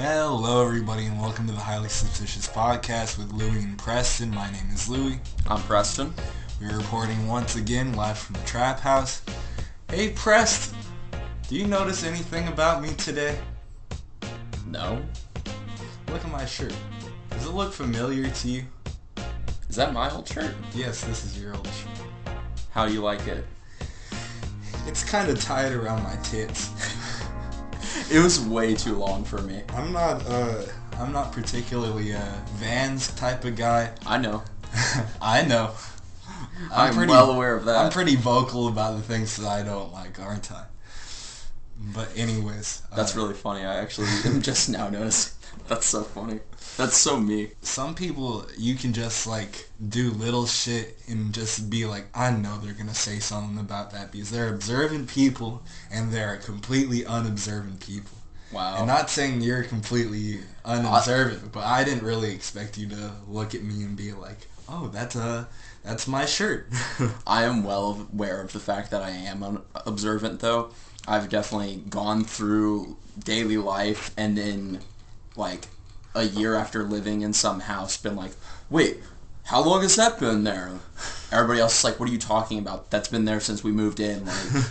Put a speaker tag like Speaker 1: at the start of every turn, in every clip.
Speaker 1: Hello, everybody, and welcome to the Highly Suspicious Podcast with Louie and Preston. My name is Louie.
Speaker 2: I'm Preston.
Speaker 1: We're reporting once again live from the Trap House. Hey, Preston, do you notice anything about me today?
Speaker 2: No.
Speaker 1: Look at my shirt. Does it look familiar to you?
Speaker 2: Is that my old shirt?
Speaker 1: Yes, this is your old shirt.
Speaker 2: How do you like it?
Speaker 1: It's kind of tied around my tits.
Speaker 2: It was way too long for me.
Speaker 1: I'm not particularly a Vans type of guy.
Speaker 2: I know.
Speaker 1: I know.
Speaker 2: I'm well aware of that.
Speaker 1: I'm pretty vocal about the things that I don't like, aren't I? But anyways.
Speaker 2: That's really funny. I actually am just now noticing. That's so funny. That's so me.
Speaker 1: Some people, you can just like do little shit and just be like, I know they're going to say something about that because they're observant people and they're completely unobservant people.
Speaker 2: Wow.
Speaker 1: I'm not saying you're completely unobservant, but I didn't really expect you to look at me and be like, oh, that's my shirt.
Speaker 2: I am well aware of the fact that I am observant, though. I've definitely gone through daily life and then, like, a year after living in some house, been like, wait, how long has that been there? Everybody else is like, what are you talking about? That's been there since we moved in. Like,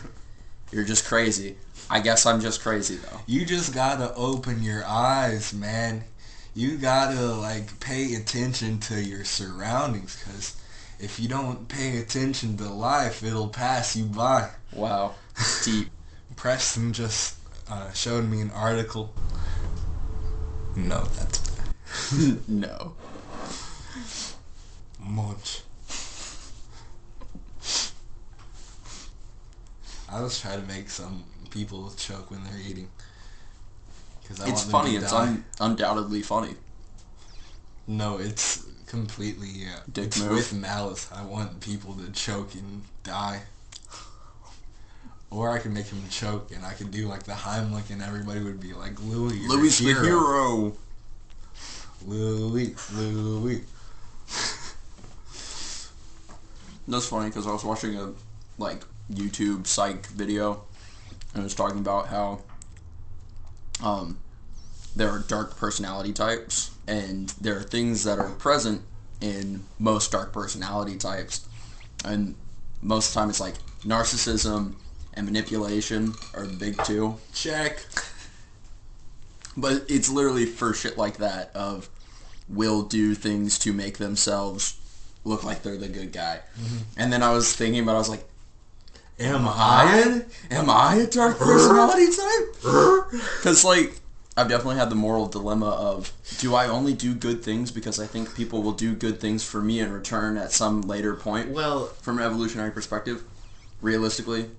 Speaker 2: you're just crazy. I guess I'm just crazy, though.
Speaker 1: You just gotta open your eyes, man. You gotta, like, pay attention to your surroundings, because if you don't pay attention to life, it'll pass you by.
Speaker 2: Wow. Deep.
Speaker 1: Preston just showed me an article. No, that's bad.
Speaker 2: No.
Speaker 1: Munch. I was trying to make some people choke when they're eating.
Speaker 2: It's funny. It's undoubtedly funny.
Speaker 1: No, it's completely
Speaker 2: dick
Speaker 1: it's
Speaker 2: move.
Speaker 1: With malice. I want people to choke and die. Or I could make him choke and I could do like the Heimlich and everybody would be like, Louie, you're
Speaker 2: Louie's
Speaker 1: the hero. Louie.
Speaker 2: That's funny because I was watching a YouTube psych video and it was talking about how there are dark personality types and there are things that are present in most dark personality types, and most of the time it's like narcissism and manipulation are the big two.
Speaker 1: Check.
Speaker 2: But it's literally for shit like that of will do things to make themselves look like they're the good guy. Mm-hmm. And then I was thinking about it, I was like, Am I a dark personality type? Because, like, I've definitely had the moral dilemma of, do I only do good things because I think people will do good things for me in return at some later point?
Speaker 1: Well,
Speaker 2: from an evolutionary perspective, realistically,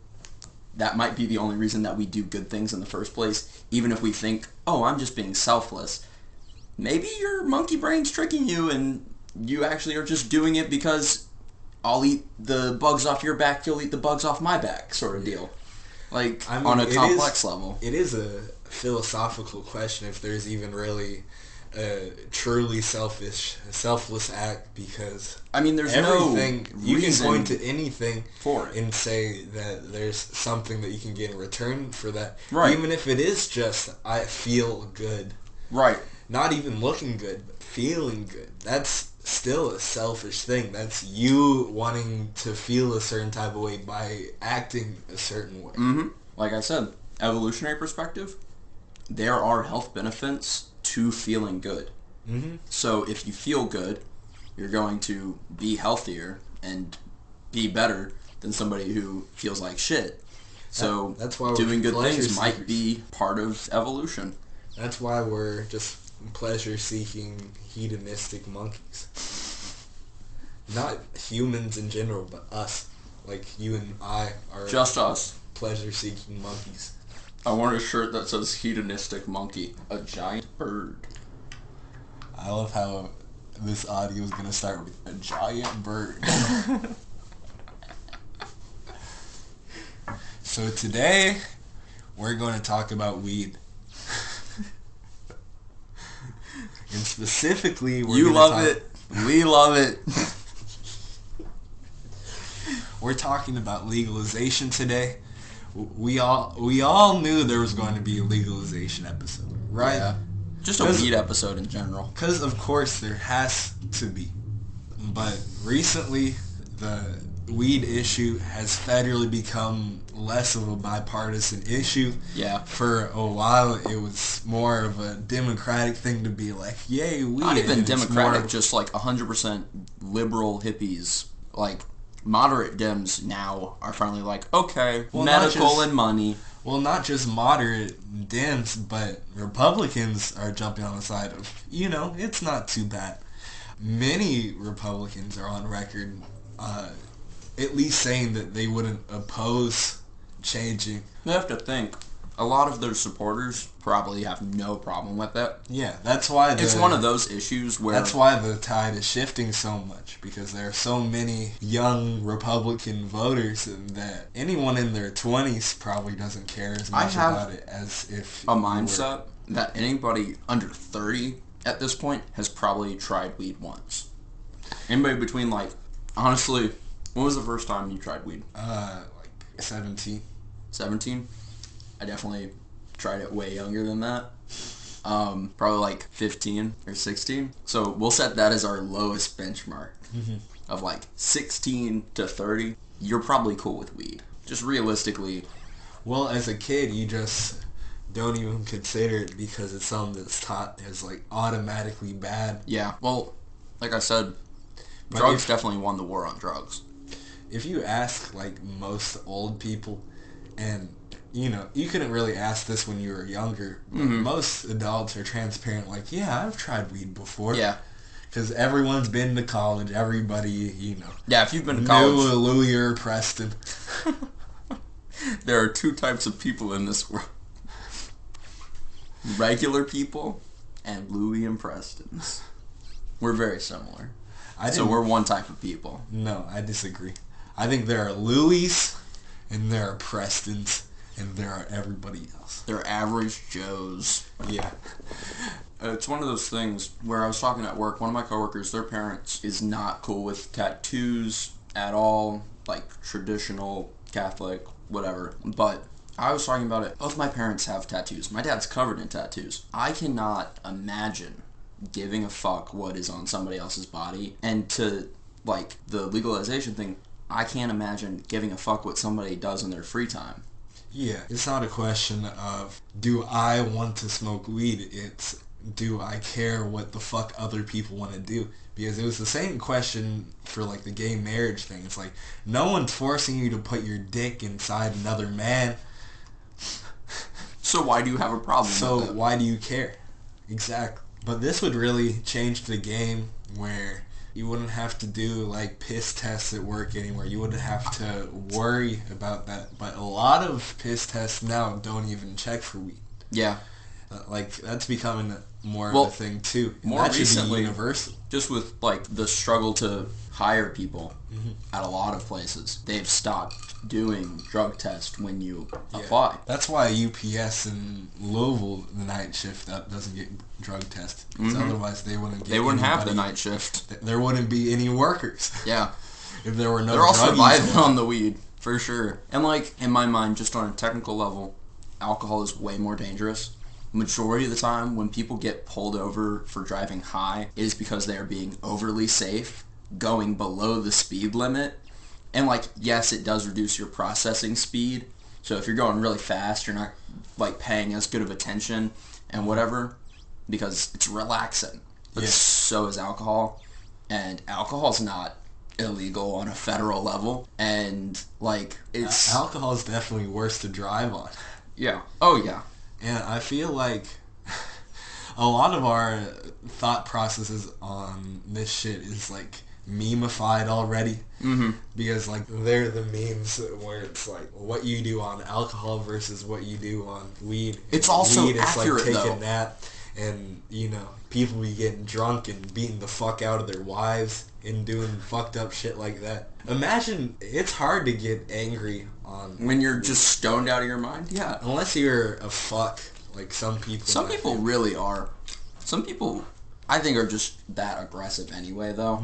Speaker 2: that might be the only reason that we do good things in the first place, even if we think, oh, I'm just being selfless. Maybe your monkey brain's tricking you and you actually are just doing it because I'll eat the bugs off your back, you'll eat the bugs off my back sort of deal. Like, I mean, on a complex level.
Speaker 1: It is a philosophical question if there's even really a truly selfless act, because
Speaker 2: I mean, there's
Speaker 1: everything,
Speaker 2: no
Speaker 1: you can
Speaker 2: reason
Speaker 1: point to anything
Speaker 2: for it
Speaker 1: and say that there's something that you can get in return for that.
Speaker 2: Right.
Speaker 1: Even if it is just, I feel good.
Speaker 2: Right.
Speaker 1: Not even looking good, but feeling good. That's still a selfish thing. That's you wanting to feel a certain type of way by acting a certain way.
Speaker 2: Mm-hmm. Like I said, evolutionary perspective, there are health benefits to feeling good.
Speaker 1: Mm-hmm. So
Speaker 2: if you feel good, you're going to be healthier and be better than somebody who feels like shit. So
Speaker 1: that's why
Speaker 2: doing good things might be part of evolution.
Speaker 1: That's why we're just pleasure-seeking, hedonistic monkeys. Not humans in general, but us. Like, you and I are...
Speaker 2: Just us.
Speaker 1: Pleasure-seeking monkeys.
Speaker 2: I want a shirt that says hedonistic monkey. A giant bird.
Speaker 1: I love how this audio is going to start with a giant bird. So today, we're going to talk about weed. And specifically,
Speaker 2: you love it. We love it.
Speaker 1: We're talking about legalization today. We all knew there was going to be a legalization episode, right?
Speaker 2: Yeah. Just a weed episode in general.
Speaker 1: Because, of course, there has to be. But recently, the weed issue has federally become less of a bipartisan issue.
Speaker 2: Yeah.
Speaker 1: For a while, it was more of a Democratic thing to be like, yay, weed.
Speaker 2: Not even Democratic,
Speaker 1: more,
Speaker 2: just like 100% liberal hippies. Like, moderate Dems now are finally like, okay,
Speaker 1: well,
Speaker 2: medical and money.
Speaker 1: Well, not just moderate Dems, but Republicans are jumping on the side of, it's not too bad. Many Republicans are on record at least saying that they wouldn't oppose changing.
Speaker 2: You have to think, a lot of their supporters probably have no problem with it.
Speaker 1: Yeah, that's why
Speaker 2: it's one of those issues where...
Speaker 1: That's why the tide is shifting so much, because there are so many young Republican voters that anyone in their 20s probably doesn't care as much about it as if...
Speaker 2: a mindset that anybody under 30 at this point has probably tried weed once. Anybody between, like, honestly, when was the first time you tried weed?
Speaker 1: Like 17.
Speaker 2: 17? I definitely tried it way younger than that. Probably like 15 or 16. So we'll set that as our lowest benchmark of like 16 to 30. You're probably cool with weed. Just realistically.
Speaker 1: Well, as a kid, you just don't even consider it because it's something that's taught as like automatically bad.
Speaker 2: Yeah. Well, like I said, drugs definitely won the war on drugs.
Speaker 1: If you ask like most old people, and you couldn't really ask this when you were younger, but most adults are transparent, like, yeah, I've tried weed before.
Speaker 2: Yeah.
Speaker 1: Because everyone's been to college, everybody,
Speaker 2: Yeah, if you've been to college.
Speaker 1: Knew Louis or Preston.
Speaker 2: There are two types of people in this world. Regular people and Louis and Prestons. We're very similar. So we're one type of people.
Speaker 1: No, I disagree. I think there are Louis and there are Prestons and there are everybody else.
Speaker 2: They're average Joes.
Speaker 1: Yeah.
Speaker 2: It's one of those things where I was talking at work. One of my coworkers, their parents is not cool with tattoos at all, like traditional Catholic, whatever. But I was talking about it. Both my parents have tattoos. My dad's covered in tattoos. I cannot imagine giving a fuck what is on somebody else's body. And to, like, the legalization thing, I can't imagine giving a fuck what somebody does in their free time.
Speaker 1: Yeah, it's not a question of, do I want to smoke weed? It's, do I care what the fuck other people want to do? Because it was the same question for, like, the gay marriage thing. It's like, no one's forcing you to put your dick inside another man.
Speaker 2: So why do you have a problem with that?
Speaker 1: So why do you care? Exactly. But this would really change the game where you wouldn't have to do like piss tests at work anymore. You wouldn't have to worry about that. But a lot of piss tests now don't even check for weed.
Speaker 2: Yeah.
Speaker 1: Like that's becoming more of a thing too. And
Speaker 2: more
Speaker 1: that should
Speaker 2: recently,
Speaker 1: be universal.
Speaker 2: Just with like the struggle to hire people at a lot of places, they've stopped doing drug tests when you apply.
Speaker 1: That's why UPS in Louisville, the night shift, that doesn't get drug tested. Because otherwise they wouldn't get
Speaker 2: have the night shift.
Speaker 1: There wouldn't be any workers.
Speaker 2: Yeah.
Speaker 1: If there were no
Speaker 2: They're all surviving on the weed, for sure. And like, in my mind, just on a technical level, alcohol is way more dangerous. Majority of the time, when people get pulled over for driving high, it is because they are being overly safe, going below the speed limit. And like, yes, it does reduce your processing speed. So if you're going really fast, you're not like paying as good of attention and whatever, because it's relaxing. But so is alcohol. And alcohol's not illegal on a federal level. And like, it's...
Speaker 1: alcohol is definitely worse to drive on.
Speaker 2: Yeah. Oh, yeah.
Speaker 1: And I feel like a lot of our thought processes on this shit is like meme-ified already. Because like they're the memes where it's like what you do on alcohol versus what you do on weed.
Speaker 2: It's also
Speaker 1: weed,
Speaker 2: accurate,
Speaker 1: it's like
Speaker 2: though.
Speaker 1: taking that and people be getting drunk and beating the fuck out of their wives and doing fucked up shit like that. Imagine, it's hard to get angry on...
Speaker 2: when you're just stoned out of your mind? Yeah.
Speaker 1: Unless you're a fuck, like some people.
Speaker 2: Some people really are. Some people, I think, are just that aggressive anyway, though.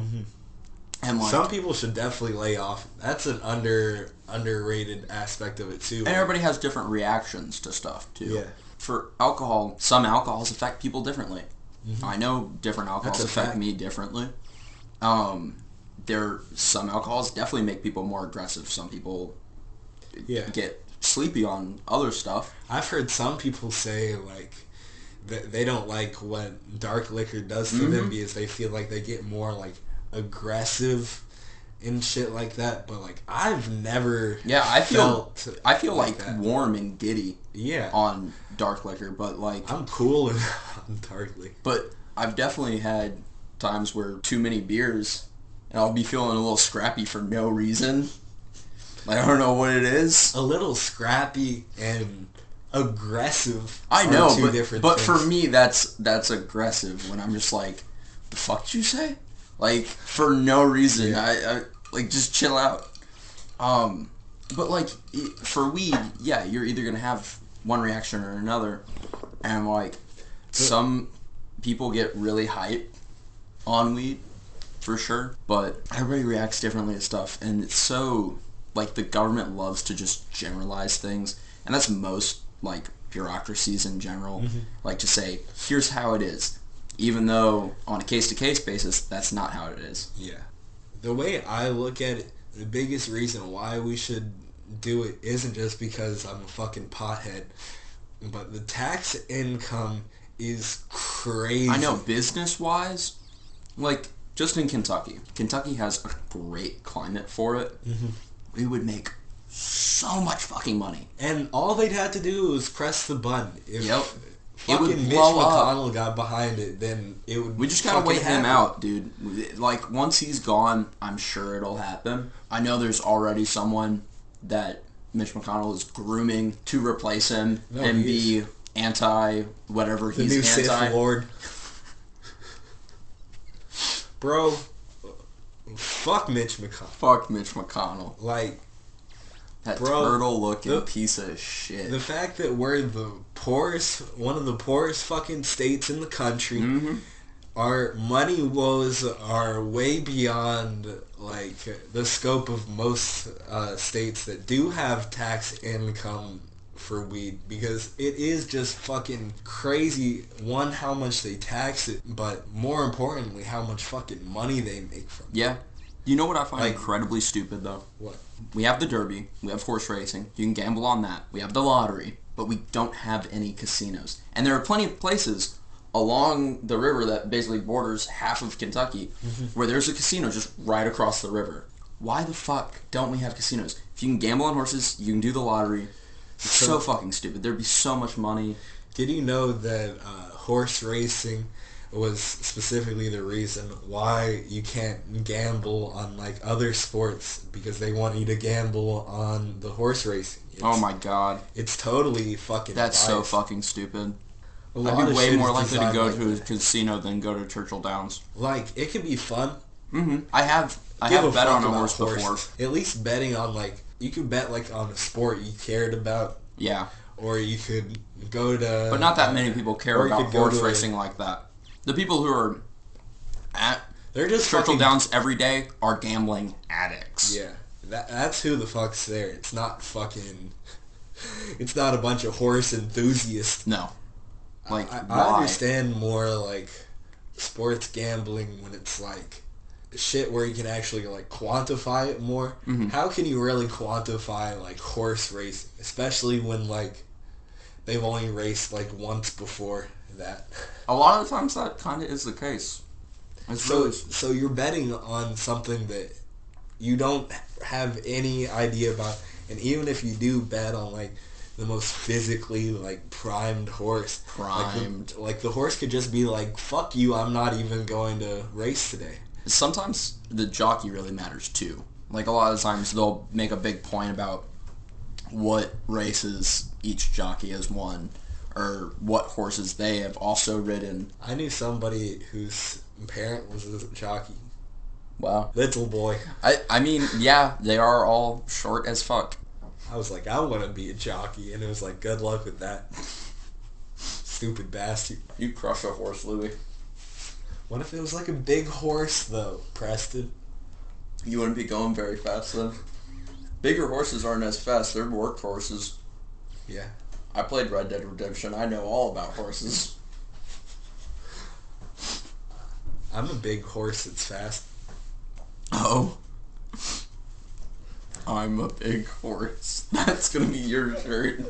Speaker 2: And like,
Speaker 1: some people should definitely lay off. That's an underrated aspect of it, too.
Speaker 2: And everybody has different reactions to stuff, too.
Speaker 1: Yeah.
Speaker 2: for alcohol, some alcohols affect people differently.
Speaker 1: Mm-hmm.
Speaker 2: I know different alcohols affect me differently. Some alcohols definitely make people more aggressive. Some people get sleepy on other stuff.
Speaker 1: I've heard some people say like that they don't like what dark liquor does to them because they feel like they get more like aggressive and shit like that. But like I've never
Speaker 2: I feel like
Speaker 1: that.
Speaker 2: warm and giddy on dark liquor, but like
Speaker 1: I'm cool on dark liquor.
Speaker 2: But I've definitely had times where too many beers and I'll be feeling a little scrappy for no reason. Like, I don't know what it is.
Speaker 1: A little scrappy and aggressive.
Speaker 2: I know, but
Speaker 1: things.
Speaker 2: For me, that's aggressive when I'm just like, the fuck did you say? Like, for no reason. I like, just chill out. But like, for weed, you're either gonna have one reaction or another. And like, some people get really hyped on weed, for sure. But everybody reacts differently to stuff. And it's so... Like, the government loves to just generalize things. And that's most, like, bureaucracies in general. Mm-hmm. Like, to say, here's how it is. Even though, on a case-to-case basis, that's not how it is.
Speaker 1: Yeah. The way I look at it, the biggest reason why we should do it isn't just because I'm a fucking pothead. But the tax income is crazy.
Speaker 2: I know, business-wise, like, just in Kentucky. Kentucky has a great climate for it. Mm-hmm. We would make so much fucking money.
Speaker 1: And all they'd have to do was press the button. If fucking Mitch
Speaker 2: McConnell
Speaker 1: got behind it, then it would
Speaker 2: We just gotta wait him out, dude. Like, once he's gone, I'm sure it'll happen. I know there's already someone that Mitch McConnell is grooming to replace him and be anti-whatever he's anti.
Speaker 1: The new Sith Lord. Bro... Fuck Mitch McConnell.
Speaker 2: Fuck Mitch McConnell.
Speaker 1: Like,
Speaker 2: that turtle-looking piece of shit.
Speaker 1: The fact that we're one of the poorest fucking states in the country, our money woes are way beyond, like, the scope of most states that do have tax income for weed, because it is just fucking crazy, one, how much they tax it, but more importantly, how much fucking money they make from it.
Speaker 2: Yeah. You know what I find incredibly stupid, though?
Speaker 1: What?
Speaker 2: We have the Derby, we have horse racing, you can gamble on that, we have the lottery, but we don't have any casinos. And there are plenty of places along the river that basically borders half of Kentucky where there's a casino just right across the river. Why the fuck don't we have casinos? If you can gamble on horses, you can do the lottery. It's so fucking stupid. There'd be so much money.
Speaker 1: Did you know that horse racing was specifically the reason why you can't gamble on like other sports, because they want you to gamble on the horse racing?
Speaker 2: Oh my god.
Speaker 1: It's totally fucking
Speaker 2: That's
Speaker 1: biased.
Speaker 2: so fucking stupid. I'd be way more likely to go to a casino than go to Churchill Downs.
Speaker 1: Like, it can be fun.
Speaker 2: I have bet on a horse before.
Speaker 1: At least betting on, like, you could bet like on a sport you cared about.
Speaker 2: Yeah.
Speaker 1: Or you could go to...
Speaker 2: But not that many people care about horse racing like that. The people who are at
Speaker 1: they're just
Speaker 2: Churchill Downs every day are gambling addicts.
Speaker 1: Yeah. That's who the fuck's there. It's not fucking... It's not a bunch of horse enthusiasts.
Speaker 2: No. Like,
Speaker 1: I understand more, like, sports gambling when it's, like, shit where you can actually, like, quantify it more. How can you really quantify, like, horse racing? Especially when, like, they've only raced, like, once before that.
Speaker 2: A lot of the times that kind of is the case.
Speaker 1: So you're betting on something that you don't have any idea about. And even if you do bet on, like, the most physically, like, primed horse. Like the horse could just be like, fuck you, I'm not even going to race today.
Speaker 2: Sometimes the jockey really matters, too. Like, a lot of times they'll make a big point about what races each jockey has won, or what horses they have also ridden.
Speaker 1: I knew somebody whose parent was a jockey.
Speaker 2: Wow.
Speaker 1: Little boy.
Speaker 2: I mean, yeah, they are all short as fuck.
Speaker 1: I was like, I want to be a jockey, and it was like, good luck with that. Stupid bastard.
Speaker 2: You crush a horse, Louie.
Speaker 1: What if it was like a big horse, though, Preston?
Speaker 2: You wouldn't be going very fast, then. Bigger horses aren't as fast. They're work horses.
Speaker 1: Yeah.
Speaker 2: I played Red Dead Redemption. I know all about horses.
Speaker 1: I'm a big horse that's fast.
Speaker 2: Oh. I'm a big horse. That's gonna be your shirt.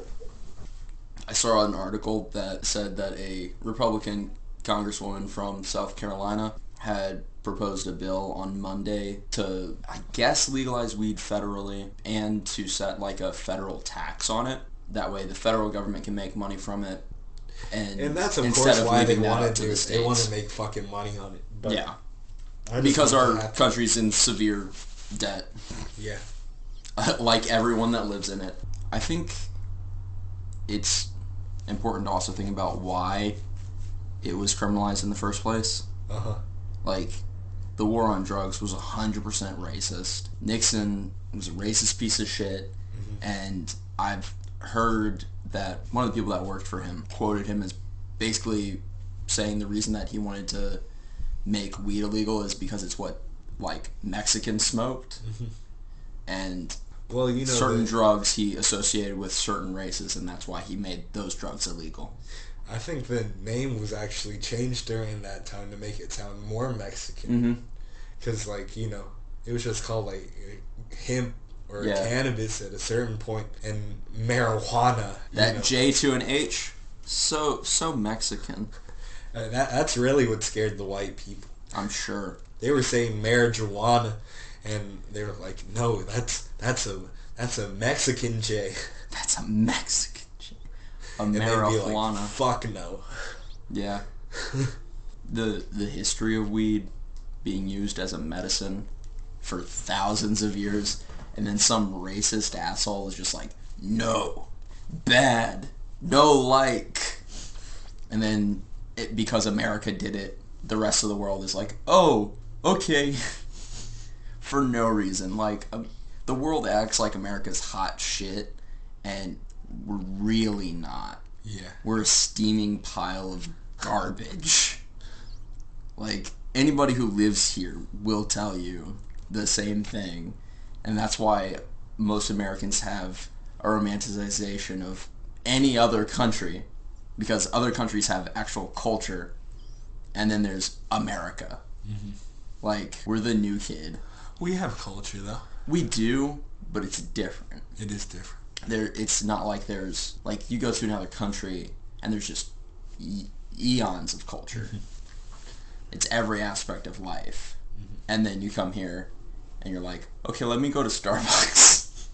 Speaker 2: I saw an article that said that a Republican congresswoman from South Carolina had proposed a bill on Monday to, I guess, legalize weed federally and to set like a federal tax on it. That way the federal government can make money from it.
Speaker 1: And that's of
Speaker 2: instead
Speaker 1: course
Speaker 2: of
Speaker 1: why they
Speaker 2: leaving that
Speaker 1: want
Speaker 2: up
Speaker 1: to
Speaker 2: to
Speaker 1: do
Speaker 2: the
Speaker 1: it. They want
Speaker 2: states.
Speaker 1: to make fucking money on it. But
Speaker 2: Yeah.
Speaker 1: I just
Speaker 2: Because
Speaker 1: want
Speaker 2: our
Speaker 1: to have to-
Speaker 2: country's in severe debt.
Speaker 1: Yeah.
Speaker 2: Like everyone that lives in it. I think it's important to also think about why it was criminalized in the first place.
Speaker 1: Uh-huh.
Speaker 2: Like, the war on drugs was 100% racist. Nixon was a racist piece of shit, and I've heard that one of the people that worked for him quoted him as basically saying the reason that he wanted to make weed illegal is because it's what, like, Mexicans smoked. And
Speaker 1: Well, you know,
Speaker 2: certain drugs he associated with certain races, and that's why he made those drugs illegal.
Speaker 1: I think the name was actually changed during that time to make it sound more Mexican. Because, like, you know, it was just called, like, hemp or cannabis at a certain point, and marijuana.
Speaker 2: That J to an H, so Mexican.
Speaker 1: That's really what scared the white people.
Speaker 2: I'm sure.
Speaker 1: They were saying marijuana, and they were like, no, that's a Mexican J.
Speaker 2: That's a Mexican J.
Speaker 1: And they'd be
Speaker 2: Marijuana.
Speaker 1: like, fuck no.
Speaker 2: Yeah. The history of weed being used as a medicine for thousands of years, and then some racist asshole is just like, no, bad, no like. And then because America did it, the rest of the world is like, oh, okay. For no reason. Like, the world acts like America's hot shit, and we're really not.
Speaker 1: Yeah.
Speaker 2: We're a steaming pile of garbage. Like, anybody who lives here will tell you the same thing, and that's why most Americans have a romanticization of any other country, because other countries have actual culture, and then there's America. Like, we're the new kid.
Speaker 1: We have culture, though.
Speaker 2: We do, but it's different.
Speaker 1: It is different.
Speaker 2: It's not like there's, like, you go to another country and there's just eons of culture. It's every aspect of life. And then you come here and you're like, okay, let me go to Starbucks.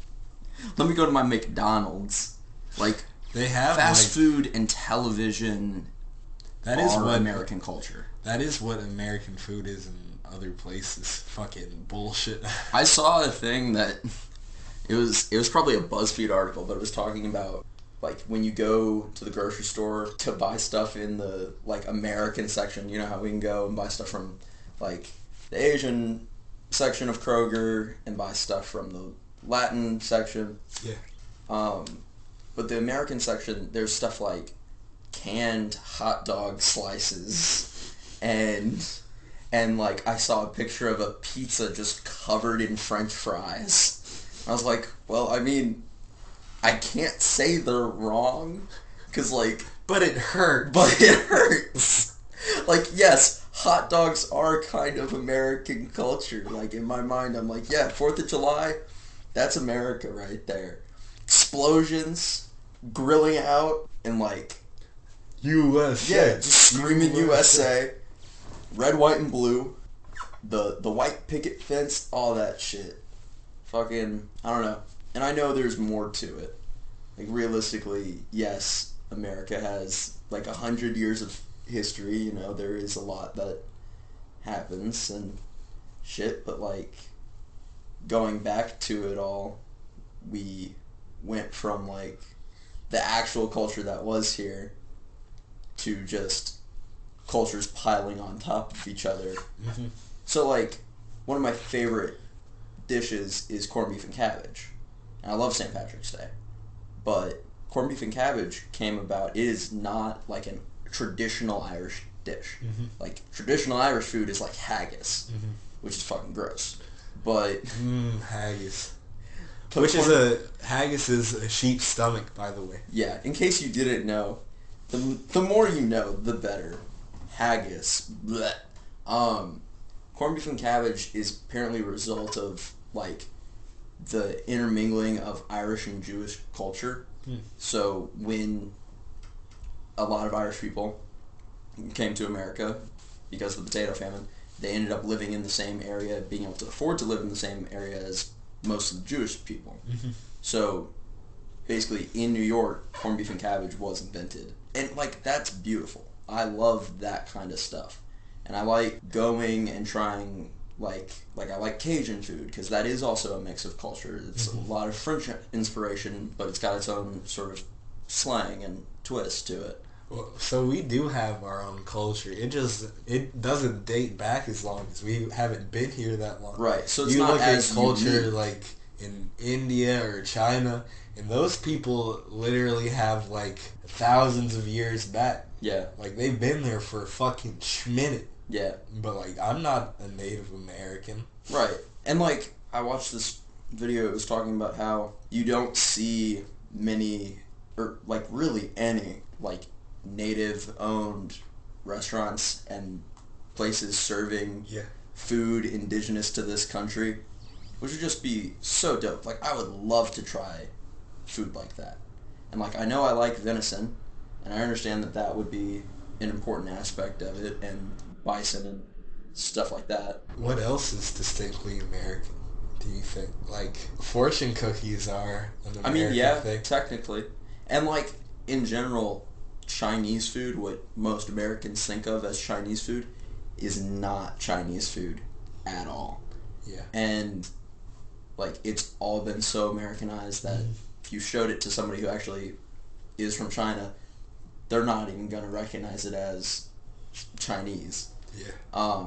Speaker 2: Let me go to my McDonald's. Like,
Speaker 1: they have
Speaker 2: fast food and television.
Speaker 1: That is what
Speaker 2: American culture.
Speaker 1: That is what American food is in other places. Fucking bullshit.
Speaker 2: I saw a thing that it was probably a BuzzFeed article, but it was talking about, like, when you go to the grocery store to buy stuff in the, like, American section, you know how we can go and buy stuff from, like, the Asian section of Kroger and buy stuff from the Latin section.
Speaker 1: Yeah.
Speaker 2: But the American section, there's stuff like canned hot dog slices and like, I saw a picture of a pizza just covered in French fries. I was like, well, I mean, I can't say they're wrong, because, like...
Speaker 1: But it hurts.
Speaker 2: But it hurts. Like, yes, hot dogs are kind of American culture. Like, in my mind, I'm like, yeah, 4th of July, that's America right there. Explosions, grilling out, and, like...
Speaker 1: USA.
Speaker 2: Yeah, just screaming USA. Red, white, and blue. The white picket fence, all that shit. Fucking, I don't know. And I know there's more to it. Like, realistically, yes, America has, like, 100 years of history, you know, there is a lot that happens and shit, but, like, going back to it all, we went from, like, the actual culture that was here to just cultures piling on top of each other. So, like, one of my favorite dishes is corned beef and cabbage. And I love St. Patrick's Day. But corned beef and cabbage came about, it is not like a traditional Irish dish. Like, traditional Irish food is like haggis, which is fucking gross. But...
Speaker 1: haggis. Which is haggis is a sheep's stomach, by the way.
Speaker 2: Yeah, in case you didn't know, the more you know, the better. Haggis. Blech. Corned beef and cabbage is apparently a result of, like, the intermingling of Irish and Jewish culture. So when a lot of Irish people came to America because of the potato famine, they ended up living in the same area, being able to afford to live in the same area as most of the Jewish people. So basically in New York, corned beef and cabbage was invented. And, like, that's beautiful. I love that kind of stuff. And I like going and trying, like I like Cajun food, because that is also a mix of culture. It's a lot of French inspiration, but it's got its own sort of slang and twist to it.
Speaker 1: Well, so we do have our own culture. It doesn't date back as long as we haven't been here that long.
Speaker 2: Right. So it's
Speaker 1: you
Speaker 2: not
Speaker 1: look
Speaker 2: as
Speaker 1: at culture
Speaker 2: unique.
Speaker 1: like in India or China, and those people literally have like thousands of years back.
Speaker 2: Yeah.
Speaker 1: Like they've been there for a fucking minute.
Speaker 2: Yeah.
Speaker 1: But like I'm not a Native American.
Speaker 2: Right. And, like, I watched this video. It was talking about how you don't see many, or, like, really any, like, native-owned restaurants and places serving food indigenous to this country, which would just be so dope. Like, I would love to try food like that. And, like, I know I like venison, and I understand that that would be an important aspect of it, and bison and stuff like that.
Speaker 1: What else is distinctly American, do you think? Like, fortune cookies are an American thing.
Speaker 2: Technically. And, like, in general, Chinese food, what most Americans think of as Chinese food, is not Chinese food at all.
Speaker 1: Yeah.
Speaker 2: And, like, it's all been so Americanized that if you showed it to somebody who actually is from China, they're not even going to recognize it as Chinese.
Speaker 1: Yeah.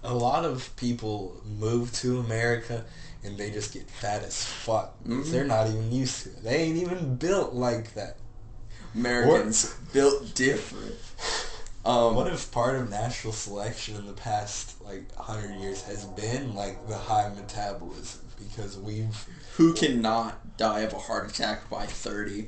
Speaker 1: A lot of people move to America and they just get fat as fuck. They're not even used to it. They ain't even built like that.
Speaker 2: Americans built different.
Speaker 1: What if part of natural selection in the past, like, 100 years has been, like, the high metabolism? Because
Speaker 2: Who cannot die of a heart attack by 30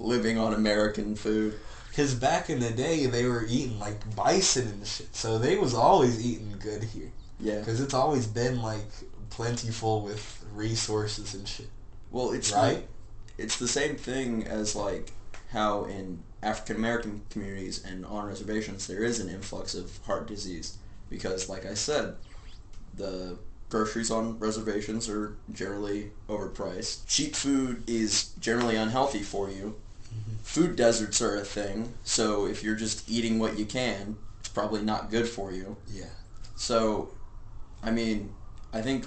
Speaker 2: living on American food?
Speaker 1: Because back in the day, they were eating, like, bison and shit. So they was always eating good here.
Speaker 2: Yeah.
Speaker 1: Because it's always been, like, plentiful with resources and shit.
Speaker 2: Well, it's
Speaker 1: right?
Speaker 2: It's the same thing as, like, how in African American communities and on reservations there is an influx of heart disease. Because, like I said, the groceries on reservations are generally overpriced. Cheap food is generally unhealthy for you. Food deserts are a thing, so if you're just eating what you can, it's probably not good for you.
Speaker 1: Yeah.
Speaker 2: So, I mean, I think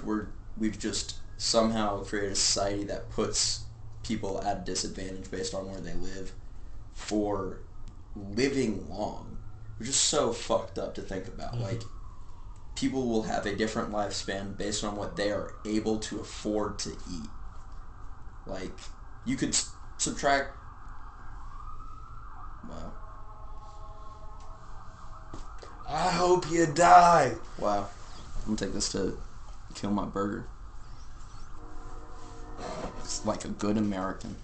Speaker 2: we've just somehow created a society that puts people at a disadvantage based on where they live for living long, which is so fucked up to think about. Like, people will have a different lifespan based on what they are able to afford to eat. Like, you could subtract... Wow.
Speaker 1: I hope you die.
Speaker 2: Wow. I'm gonna take this to kill my burger. It's like a good American.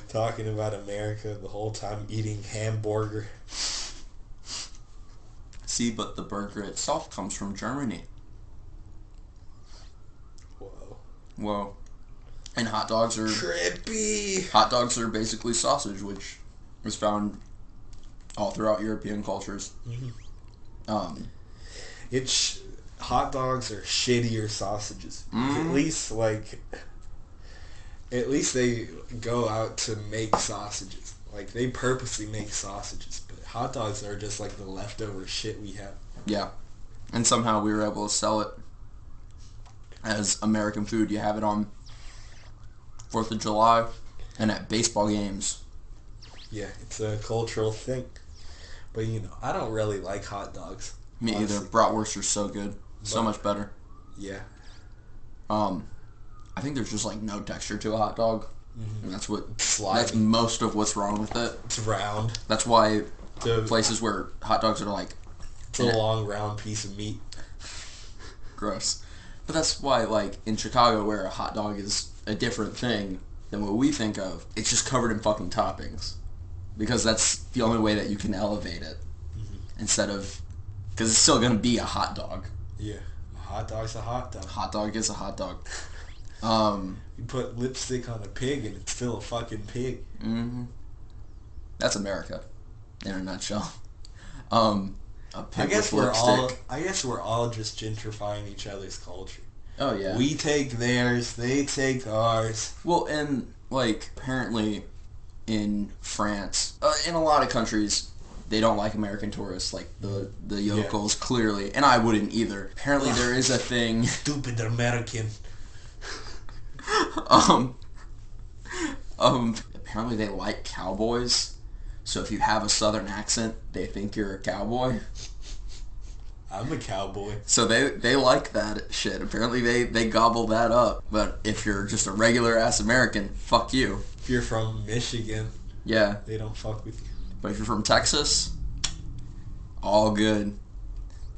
Speaker 1: Talking about America the whole time eating hamburger.
Speaker 2: See, but the burger itself comes from Germany.
Speaker 1: Whoa.
Speaker 2: Whoa. And hot dogs are...
Speaker 1: Trippy.
Speaker 2: Hot dogs are basically sausage, which is found all throughout European cultures.
Speaker 1: Hot dogs are shittier sausages. At least they go out to make sausages. Like, they purposely make sausages. But hot dogs are just like the leftover shit we have.
Speaker 2: Yeah. And somehow we were able to sell it as American food. You have it on 4th of July and at baseball games.
Speaker 1: Yeah, it's a cultural thing. But, I don't really like hot dogs.
Speaker 2: Me
Speaker 1: honestly.
Speaker 2: either. Bratwursts are so good. So much better.
Speaker 1: Yeah.
Speaker 2: I think there's just, like, no texture to a hot dog. And that's
Speaker 1: Slimy.
Speaker 2: That's most of what's wrong with it.
Speaker 1: It's round.
Speaker 2: That's why places where hot dogs are, like...
Speaker 1: It's a long, round piece of meat.
Speaker 2: Gross. But that's why, like, in Chicago, where a hot dog is a different thing than what we think of, it's just covered in fucking toppings. Because that's the only way that you can elevate it. Instead of... Because it's still going to be a hot dog.
Speaker 1: Yeah. A hot dog's a hot dog.
Speaker 2: Hot dog is a hot dog.
Speaker 1: You put lipstick on a pig and it's still a fucking pig.
Speaker 2: Mm-hmm. That's America. In a nutshell. A pig with lipstick.
Speaker 1: I guess we're all just gentrifying each other's culture.
Speaker 2: Oh, yeah.
Speaker 1: We take theirs, they take ours.
Speaker 2: Well, and, like, apparently in France, in a lot of countries, they don't like American tourists, like the yokels, clearly. And I wouldn't either. Apparently there is a thing...
Speaker 1: Stupid American.
Speaker 2: Apparently they like cowboys. So if you have a southern accent, they think you're a cowboy.
Speaker 1: I'm a cowboy.
Speaker 2: So they like that shit. Apparently they gobble that up. But if you're just a regular ass American, fuck you.
Speaker 1: If you're from Michigan,
Speaker 2: yeah,
Speaker 1: they don't fuck with you.
Speaker 2: But if you're from Texas, all good.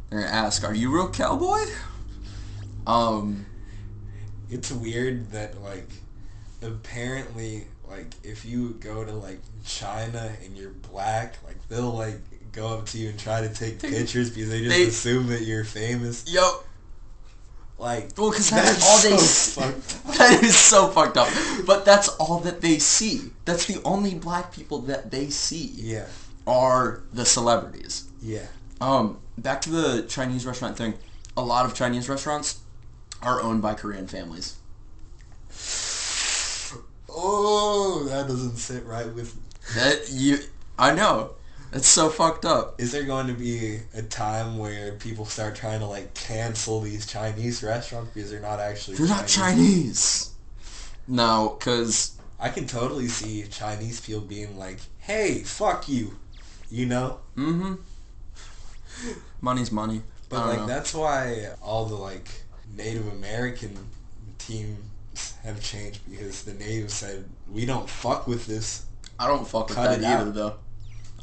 Speaker 2: They're gonna ask, "Are you a real cowboy?"
Speaker 1: It's weird that, like, apparently, like, if you go to, like, China and you're black, like, they'll, like, go up to you and try to take pictures because they just assume that you're famous.
Speaker 2: Yup.
Speaker 1: Like,
Speaker 2: well, because that's all they see. That is so fucked up. But that's all that they see. That's the only black people that they see.
Speaker 1: Yeah.
Speaker 2: Are the celebrities.
Speaker 1: Yeah.
Speaker 2: Back to the Chinese restaurant thing. A lot of Chinese restaurants are owned by Korean families.
Speaker 1: Oh, that doesn't sit right with me.
Speaker 2: I know. It's so fucked up.
Speaker 1: Is there going to be a time where people start trying to, like, cancel these Chinese restaurants because they're not actually
Speaker 2: They're not Chinese. No, because...
Speaker 1: I can totally see Chinese people being like, hey, fuck you. You know?
Speaker 2: Mm-hmm. Money's money.
Speaker 1: But, like, that's why all the, like, Native American teams have changed, because the natives said, we don't fuck with this.
Speaker 2: I don't fuck with that either, though.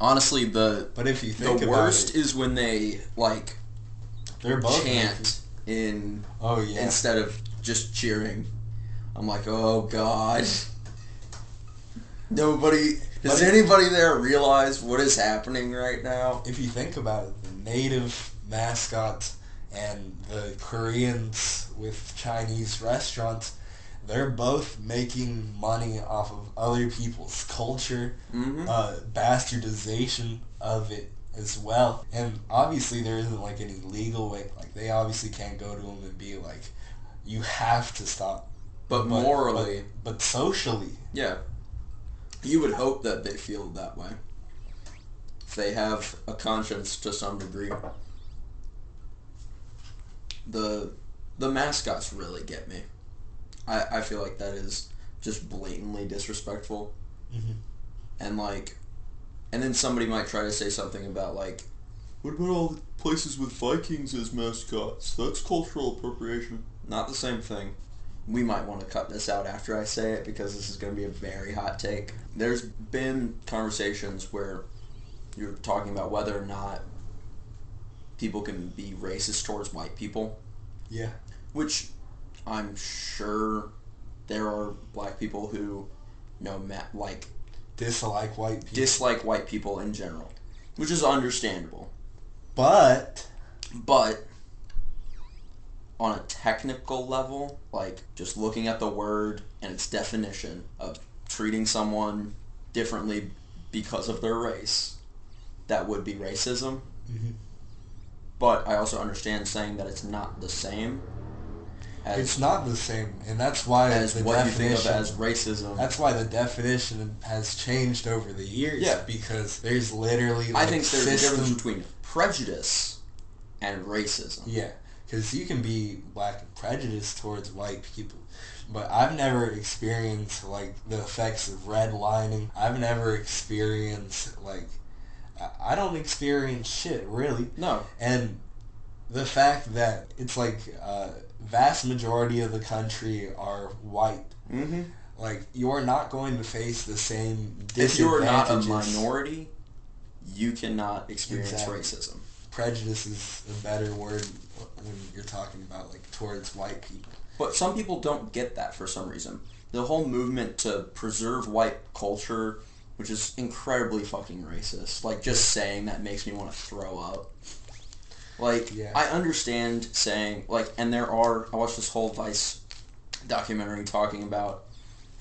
Speaker 2: Honestly,
Speaker 1: but if you think
Speaker 2: the worst is when they, like,
Speaker 1: they're both
Speaker 2: chant instead of just cheering. I'm like, oh god. Does anybody there realize what is happening right now?
Speaker 1: If you think about it, the native mascots and the Koreans with Chinese restaurants, they're both making money off of other people's culture, bastardization of it as well. And obviously there isn't, like, any legal way. Like, they obviously can't go to them and be like, you have to stop.
Speaker 2: But morally.
Speaker 1: But socially.
Speaker 2: Yeah. You would hope that they feel that way. If they have a conscience to some degree. The mascots really get me. I feel like that is just blatantly disrespectful.
Speaker 1: Mm-hmm.
Speaker 2: And then somebody might try to say something about, like, what about all the places with Vikings as mascots? That's cultural appropriation. Not the same thing. We might want to cut this out after I say it, because this is going to be a very hot take. There's been conversations where you're talking about whether or not people can be racist towards white people.
Speaker 1: Yeah.
Speaker 2: Which I'm sure there are black people who,
Speaker 1: dislike white people.
Speaker 2: Dislike white people in general. Which is understandable.
Speaker 1: But
Speaker 2: on a technical level, like, just looking at the word and its definition of treating someone differently because of their race, that would be racism.
Speaker 1: Mm-hmm.
Speaker 2: But I also understand saying that it's not the same.
Speaker 1: It's not the same, and that's why
Speaker 2: as
Speaker 1: the
Speaker 2: what
Speaker 1: definition,
Speaker 2: you think of as racism.
Speaker 1: That's why the definition has changed over the years.
Speaker 2: Yeah.
Speaker 1: Because there's literally, like,
Speaker 2: I think there's a difference between prejudice and racism.
Speaker 1: Yeah, because you can be black and prejudiced towards white people, but I've never experienced, like, the effects of redlining. I've never experienced, like, I don't experience shit, really.
Speaker 2: No.
Speaker 1: And the fact that it's, like, vast majority of the country are white.
Speaker 2: Mm-hmm.
Speaker 1: Like, you're not going to face the same disadvantages.
Speaker 2: If you're not a minority, you cannot experience racism.
Speaker 1: prejudice is a better word when you're talking about like towards white people.
Speaker 2: But some people don't get that for some reason. The whole movement to preserve white culture, which is incredibly fucking racist. Like, just saying that makes me want to throw up. Like,
Speaker 1: Yeah.
Speaker 2: I understand saying, like, and I watched this whole Vice documentary talking about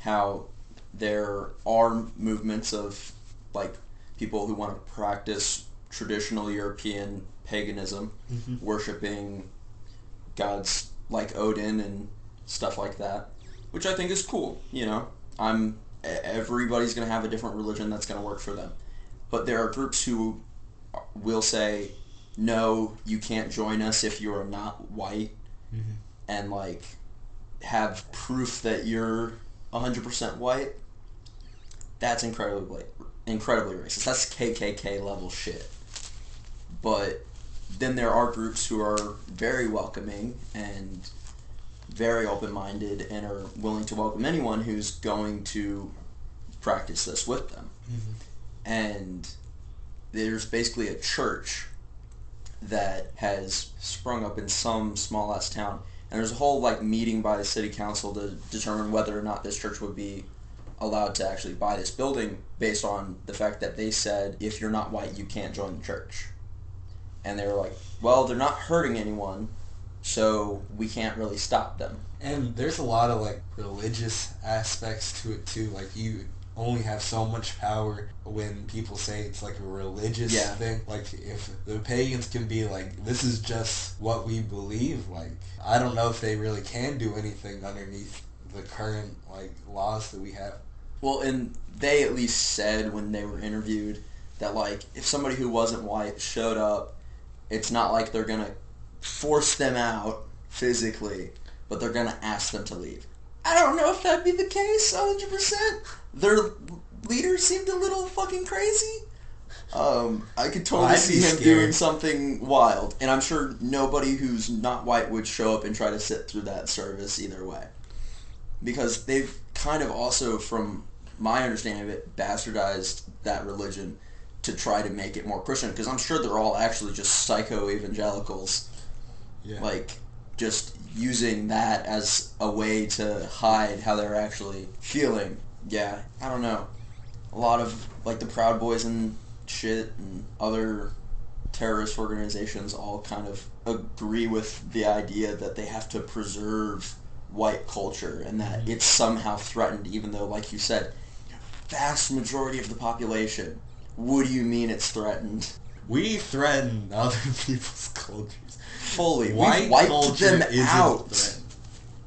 Speaker 2: how there are movements of, like, people who want to practice traditional European paganism, worshipping gods like Odin and stuff like that, which I think is cool, you know. Everybody's going to have a different religion that's going to work for them. But there are groups who will say, no, you can't join us if you're not white, and, like, have proof that you're 100% white. That's incredibly racist. That's KKK level shit. But then there are groups who are very welcoming and very open-minded and are willing to welcome anyone who's going to practice this with them. And there's basically a church that has sprung up in some small-ass town. And there's a whole, like, meeting by the city council to determine whether or not this church would be allowed to actually buy this building based on the fact that they said, if you're not white, you can't join the church. And they were like, well, they're not hurting anyone, so we can't really stop them.
Speaker 1: And there's a lot of, like, religious aspects to it, too. Like, you only have so much power when people say it's, like, a religious thing. Like, if the pagans can be like, this is just what we believe, like, I don't know if they really can do anything underneath the current, like, laws that we have.
Speaker 2: Well, and they at least said when they were interviewed that, like, if somebody who wasn't white showed up, it's not like they're going to force them out physically, but they're going to ask them to leave. I don't know if that'd be the case 100%. Their leader seemed a little fucking crazy. I could totally see him doing something wild. And I'm sure nobody who's not white would show up and try to sit through that service either way. Because they've kind of also, from my understanding of it, bastardized that religion to try to make it more Christian, because I'm sure they're all actually just psycho-evangelicals.
Speaker 1: Yeah.
Speaker 2: Like, just using that as a way to hide how they're actually feeling. Yeah, I don't know. A lot of, like, the Proud Boys and shit and other terrorist organizations all kind of agree with the idea that they have to preserve white culture and that it's somehow threatened, even though, like you said, vast majority of the population. What do you mean it's threatened?
Speaker 1: We threaten other people's cultures.
Speaker 2: Fully.
Speaker 1: White
Speaker 2: We've wiped
Speaker 1: culture
Speaker 2: them
Speaker 1: isn't
Speaker 2: out.
Speaker 1: threatened.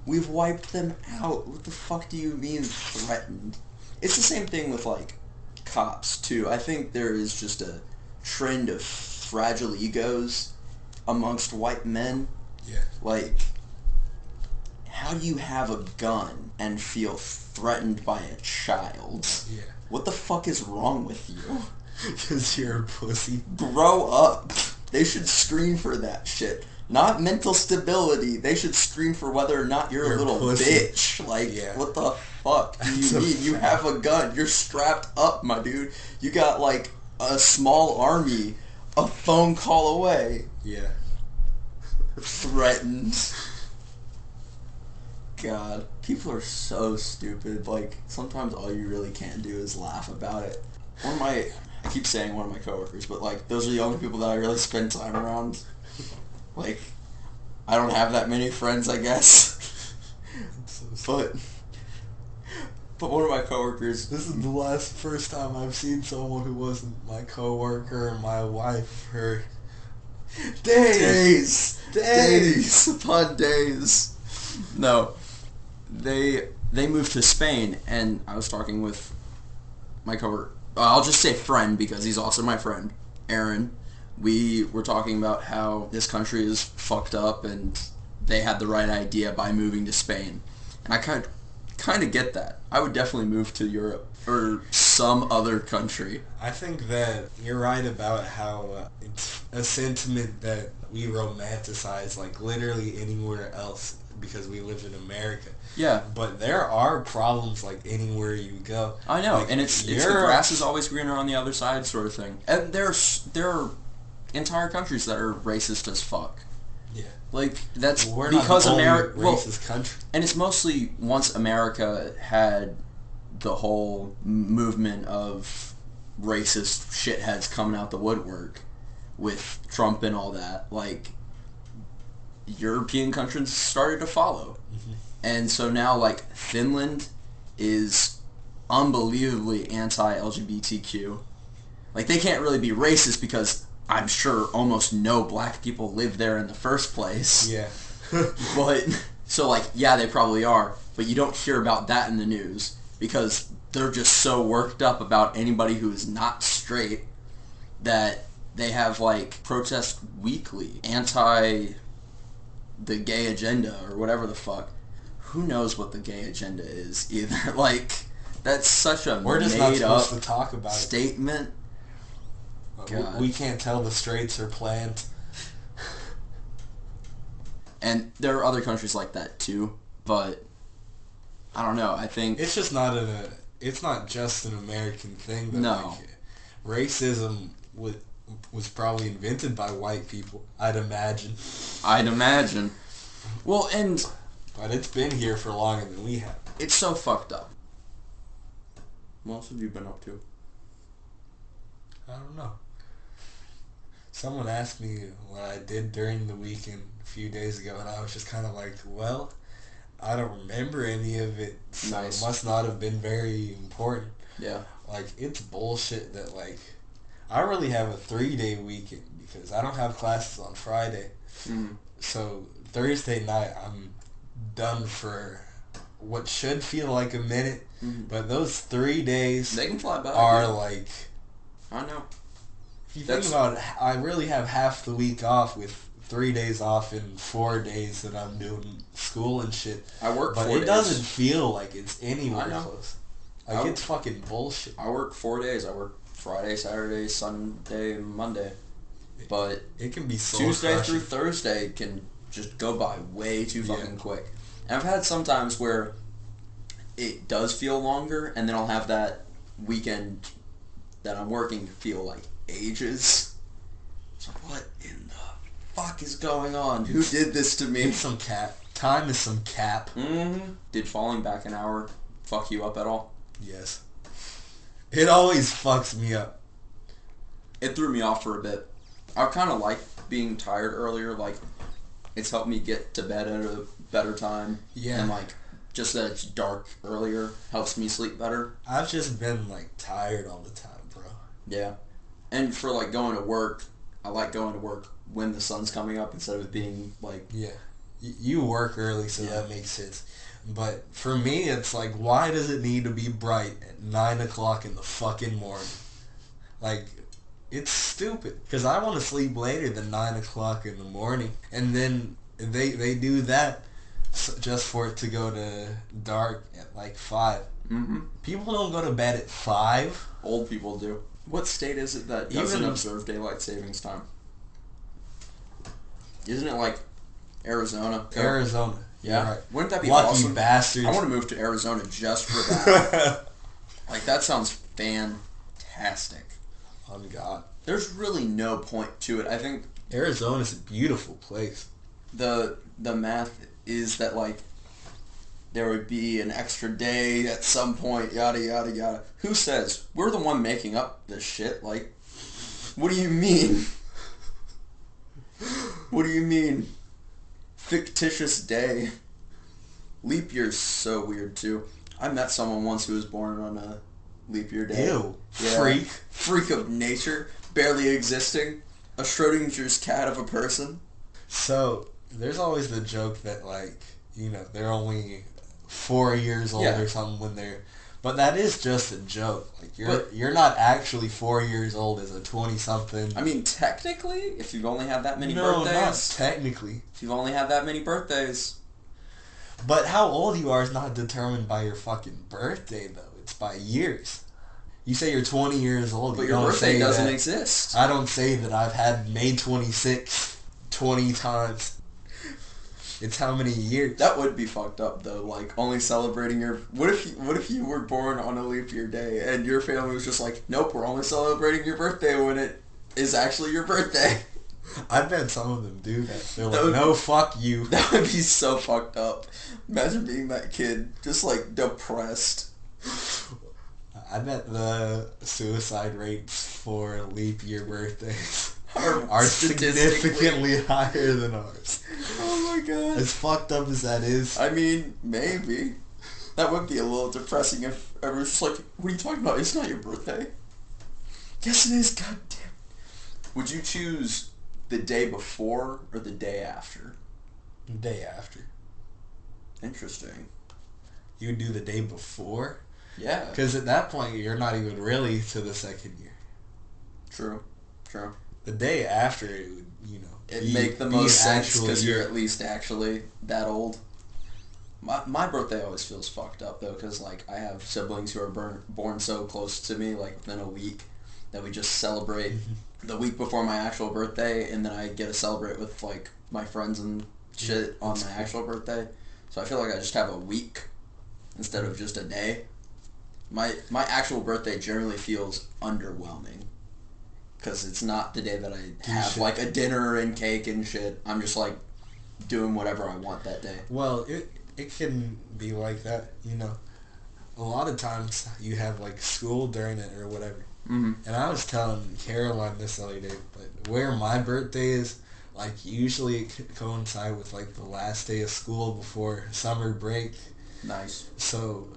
Speaker 2: We've wiped them out. What the fuck do you mean threatened? It's the same thing with, like, cops, too. I think there is just a trend of fragile egos amongst white men.
Speaker 1: Yeah.
Speaker 2: Like, how do you have a gun and feel threatened by a child?
Speaker 1: Yeah.
Speaker 2: What the fuck is wrong with you?
Speaker 1: Because you're a pussy.
Speaker 2: Grow up. They should screen for that shit. Not mental stability. They should screen for whether or not you're a little
Speaker 1: pussy.
Speaker 2: bitch. Like, what the fuck do you mean? You have a gun. You're strapped up, my dude. You got, like, a small army a phone call away.
Speaker 1: Yeah.
Speaker 2: Threatened. God, people are so stupid. Like, sometimes all you really can do is laugh about it. I keep saying one of my coworkers, but, like, those are the only people that I really spend time around. Like, I don't have that many friends, I guess. But one of my coworkers...
Speaker 1: This is the first time I've seen someone who wasn't my coworker or my wife for
Speaker 2: days upon days. No, they moved to Spain, and I was talking with my coworker. I'll just say friend because he's also my friend, Aaron. We were talking about how this country is fucked up, and they had the right idea by moving to Spain, and I kind of get that. I would definitely move to Europe or some other country.
Speaker 1: I think that you're right about how it's a sentiment that we romanticize, like, literally anywhere else because we live in America.
Speaker 2: Yeah.
Speaker 1: But there are problems, like, anywhere you go.
Speaker 2: I know,
Speaker 1: like,
Speaker 2: and it's the grass is always greener on the other side sort of thing. And there are entire countries that are racist as fuck.
Speaker 1: Yeah.
Speaker 2: Like, that's
Speaker 1: We're
Speaker 2: because
Speaker 1: not the
Speaker 2: America...
Speaker 1: only racist country.
Speaker 2: And it's mostly once America had the whole movement of racist shitheads coming out the woodwork with Trump and all that, like, European countries started to follow. Mm-hmm. And so now, like, Finland is unbelievably anti-LGBTQ. Like, they can't really be racist because I'm sure almost no black people live there in the first place.
Speaker 1: Yeah.
Speaker 2: But, so, like, yeah, they probably are, but you don't hear about that in the news because they're just so worked up about anybody who is not straight that they have, like, protest weekly anti the gay agenda or whatever the fuck. Who knows what the gay agenda is either? Like, that's such a
Speaker 1: We're just not supposed to talk about
Speaker 2: statement.
Speaker 1: God. We can't tell the straights are planned.
Speaker 2: And there are other countries like that too, but I don't know. I think
Speaker 1: it's just not it's not just an American thing. That,
Speaker 2: no,
Speaker 1: like, racism was probably invented by white people. I'd imagine. Well, but it's been here for longer than we have.
Speaker 2: It's so fucked up. What else have you been up to?
Speaker 1: I don't know. Someone asked me what I did during the weekend a few days ago, and I was just kind of like, well, I don't remember any of it, so It must not have been very important.
Speaker 2: Yeah.
Speaker 1: Like, it's bullshit that, like, I really have a 3-day weekend because I don't have classes on Friday. Mm-hmm. So Thursday night, I'm done for what should feel like a minute, but those 3 days
Speaker 2: they can fly by.
Speaker 1: Are like,
Speaker 2: I know.
Speaker 1: If you think about it, I really have half the week off with 3 days off and 4 days that I'm doing school and shit.
Speaker 2: I work 4 days.
Speaker 1: But it doesn't feel like it's anywhere close. Like, it's fucking bullshit.
Speaker 2: I work 4 days. I work Friday, Saturday, Sunday, Monday. But
Speaker 1: it can be so
Speaker 2: Tuesday
Speaker 1: crushing.
Speaker 2: through Thursday can just go by way too fucking quick. And I've had some times where it does feel longer, and then I'll have that weekend that I'm working feel like ages. So what in the fuck is going on? Who did this to me?
Speaker 1: It's some cap. Time is some cap.
Speaker 2: Mm-hmm. Did falling back an hour fuck you up at all?
Speaker 1: Yes. It always fucks me up.
Speaker 2: It threw me off for a bit. I kind of like being tired earlier. Like, it's helped me get to bed at a better time.
Speaker 1: Yeah.
Speaker 2: And, like, just that it's dark earlier helps me sleep better.
Speaker 1: I've just been, like, tired all the time, bro.
Speaker 2: Yeah. And for, like, going to work, I like going to work when the sun's coming up instead of it being, like...
Speaker 1: Yeah. You work early, so that makes sense. But for me, it's like, why does it need to be bright at 9 o'clock in the fucking morning? Like, it's stupid. Because I want to sleep later than 9 o'clock in the morning. And then they do that just for it to go to dark at like 5. Mm-hmm. People don't go to bed at 5.
Speaker 2: Old people do. What state is it that doesn't observe daylight savings time? Isn't it like Arizona?
Speaker 1: Arizona.
Speaker 2: Yeah.
Speaker 1: Right.
Speaker 2: Wouldn't that be
Speaker 1: Lucky
Speaker 2: awesome?
Speaker 1: bastards.
Speaker 2: I want to move to Arizona just for that. Like, that sounds fantastic.
Speaker 1: Oh, God.
Speaker 2: There's really no point to it. I think
Speaker 1: Arizona's a beautiful place.
Speaker 2: The math is that, like, there would be an extra day at some point, yada, yada, yada. Who says? We're the one making up this shit. Like, what do you mean? What do you mean? Fictitious day. Leap year's so weird, too. I met someone once who was born on a leap year day.
Speaker 1: Ew.
Speaker 2: Yeah.
Speaker 1: Freak.
Speaker 2: Freak of nature. Barely existing. A Schrodinger's cat of a person.
Speaker 1: So, there's always the joke that, like, you know, they're only 4 years old or something when they're... But that is just a joke. Like, you're not actually 4 years old as a 20-something.
Speaker 2: I mean, technically, if you've only had that many
Speaker 1: birthdays.
Speaker 2: birthdays.
Speaker 1: No, not technically.
Speaker 2: If you've only had that many birthdays.
Speaker 1: But how old you are is not determined by your fucking birthday, though. It's by years. You say you're 20 years old.
Speaker 2: But your birthday doesn't exist.
Speaker 1: I don't say that I've had May 26th 20 times. It's how many years?
Speaker 2: That would be fucked up, though. Like, only celebrating your... What if you were born on a leap year day and your family was just like, nope, we're only celebrating your birthday when it is actually your birthday.
Speaker 1: I bet some of them do that. They're
Speaker 2: That
Speaker 1: like,
Speaker 2: would-
Speaker 1: no, fuck you.
Speaker 2: That would be so fucked up. Imagine being that kid, just like depressed.
Speaker 1: I bet the suicide rates for leap year birthdays
Speaker 2: Are
Speaker 1: are
Speaker 2: statistically-
Speaker 1: significantly higher than ours.
Speaker 2: Oh my god.
Speaker 1: As fucked up as that is,
Speaker 2: I mean, maybe. That would be a little depressing if everyone's just like, what are you talking about? It's not your birthday. Yes, it is, god damn. Would you choose the day before or the day after?
Speaker 1: the day after.
Speaker 2: Interesting.
Speaker 1: You would do the day before?
Speaker 2: Yeah.
Speaker 1: Because at that point, you're not even really to the second year.
Speaker 2: True.
Speaker 1: The day after, it would, you know...
Speaker 2: It'd make the most sense because you're at least actually that old. My birthday always feels fucked up though, because like I have siblings who are born so close to me, like within a week, that we just celebrate the week before my actual birthday, and then I get to celebrate with like my friends and shit on my actual birthday. So I feel like I just have a week instead of just a day. My actual birthday generally feels underwhelming because it's not the day that I have like a dinner and cake and shit. I'm just like doing whatever I want that day.
Speaker 1: Well, it can be like that, you know. A lot of times you have like school during it or whatever.
Speaker 2: Mm-hmm.
Speaker 1: And I was telling Caroline this other day, but where my birthday is, like usually it could coincide with like the last day of school before summer break.
Speaker 2: Nice.
Speaker 1: So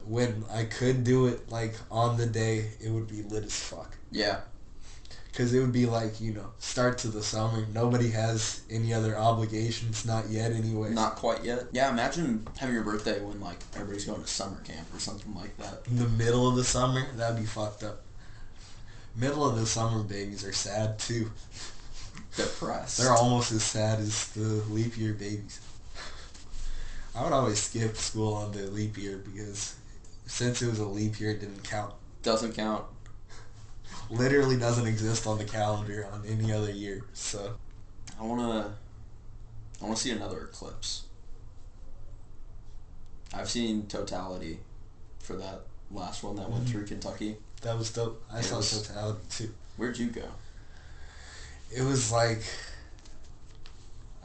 Speaker 1: when I could do it like on the day, it would be lit as fuck.
Speaker 2: Yeah.
Speaker 1: Because it would be like, you know, start to the summer. Nobody has any other obligations, not yet anyway.
Speaker 2: Not quite yet. Yeah, imagine having your birthday when like everybody's going to summer camp or something like that.
Speaker 1: In the middle of the summer, that'd be fucked up. Middle of the summer babies are sad too.
Speaker 2: Depressed.
Speaker 1: They're almost as sad as the leap year babies. I would always skip school on the leap year because since it was a leap year, it didn't count.
Speaker 2: Doesn't count.
Speaker 1: Literally doesn't exist on the calendar on any other year. So
Speaker 2: I wanna see another eclipse. I've seen totality for that last one that went through Kentucky.
Speaker 1: that was dope. I saw totality too.
Speaker 2: Where'd you go?
Speaker 1: It was like,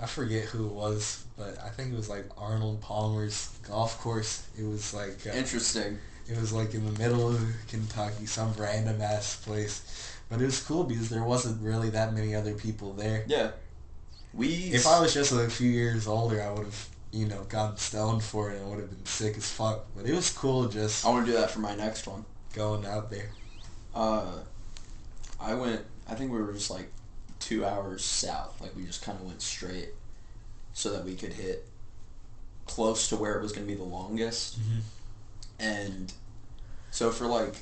Speaker 1: I forget who it was, but I think it was like Arnold Palmer's golf course. It was like
Speaker 2: Interesting.
Speaker 1: it was like in the middle of Kentucky, some random ass place. But it was cool because there wasn't really that many other people there.
Speaker 2: Yeah.
Speaker 1: If I was just a few years older, I would have, you know, gotten stoned for it and would have been sick as fuck. But it was cool just
Speaker 2: I want to do that for my next one.
Speaker 1: going out there.
Speaker 2: I think we were just like 2 hours south. Like we just kind of went straight so that we could hit close to where it was going to be the longest.
Speaker 1: Mm-hmm.
Speaker 2: And so for like...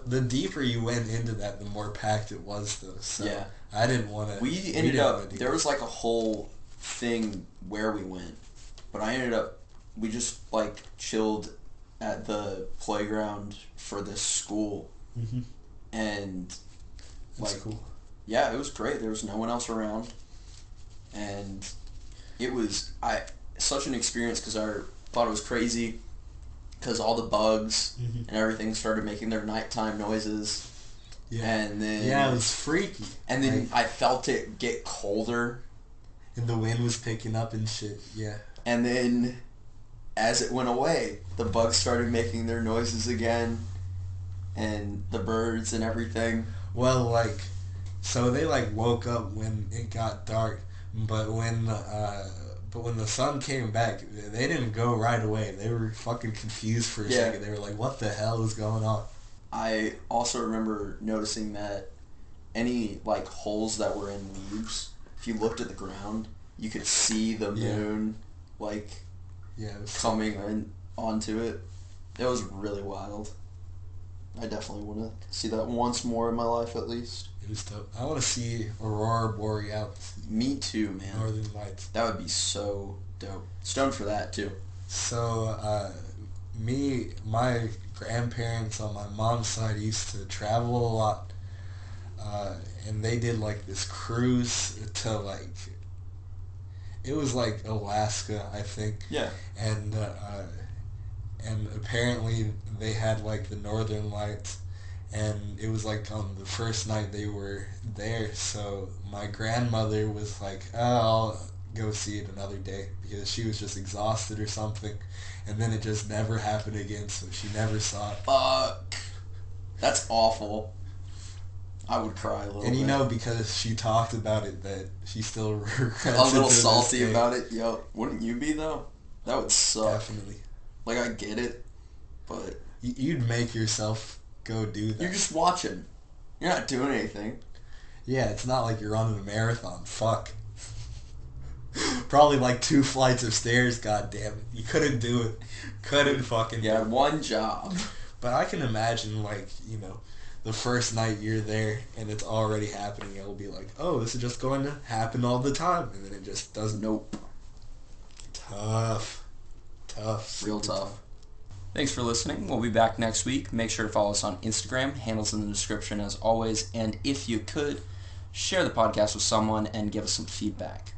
Speaker 1: The deeper you went into that, the more packed it was though. So
Speaker 2: Yeah.
Speaker 1: I didn't want to...
Speaker 2: We ended up... There was like a whole thing where we went. But I ended up... We just like chilled at the playground for this school.
Speaker 1: Mm-hmm.
Speaker 2: And
Speaker 1: That's
Speaker 2: like...
Speaker 1: cool.
Speaker 2: Yeah, it was great. There was no one else around. And it was such an experience because I thought it was crazy because all the bugs and everything started making their nighttime noises.
Speaker 1: Yeah.
Speaker 2: And then...
Speaker 1: Yeah, it was freaky.
Speaker 2: And then
Speaker 1: like,
Speaker 2: I felt it get colder.
Speaker 1: and the wind was picking up and shit. Yeah.
Speaker 2: And then as it went away, the bugs started making their noises again. And the birds and everything.
Speaker 1: Well, like, so they like woke up when it got dark, but when the sun came back, they didn't go right away. They were fucking confused for a second. They were like, "What the hell is going on?"
Speaker 2: I also remember noticing that any like holes that were in leaves, if you looked at the ground, you could see the moon like
Speaker 1: Yeah, it was
Speaker 2: coming onto it. It was really wild. I definitely want to see that once more in my life at least.
Speaker 1: It was dope. I want to see Aurora Borealis,
Speaker 2: Me too, man.
Speaker 1: Northern Lights.
Speaker 2: That would be so dope. Stoned for that too.
Speaker 1: So, my grandparents on my mom's side used to travel a lot, and they did like this cruise to like, it was like Alaska, I think.
Speaker 2: Yeah.
Speaker 1: And apparently they had like the Northern Lights, And it was like on the first night they were there, so my grandmother was like, oh, I'll go see it another day because she was just exhausted or something. And then it just never happened again, so she never saw it.
Speaker 2: Fuck. That's awful. I would cry a little bit.
Speaker 1: And you know, because she talked about it, that she still regrets it.
Speaker 2: A little salty about it. Yo, wouldn't you be though? That would suck.
Speaker 1: Definitely.
Speaker 2: Like, I get it, but
Speaker 1: You'd make yourself go do that.
Speaker 2: you're just watching. You're not doing anything.
Speaker 1: Yeah, it's not like you're running a marathon. Fuck. Probably like 2 flights of stairs, god damn it. You couldn't do it. Couldn't fucking do it.
Speaker 2: One job.
Speaker 1: But I can imagine, like, you know, the first night you're there and it's already happening. It'll be like, oh, this is just going to happen all the time. And then it just doesn't.
Speaker 2: Nope.
Speaker 1: Tough.
Speaker 2: Real tough. Thanks for listening. We'll be back next week. Make sure to follow us on Instagram. Handles in the description as always. And if you could, share the podcast with someone and give us some feedback.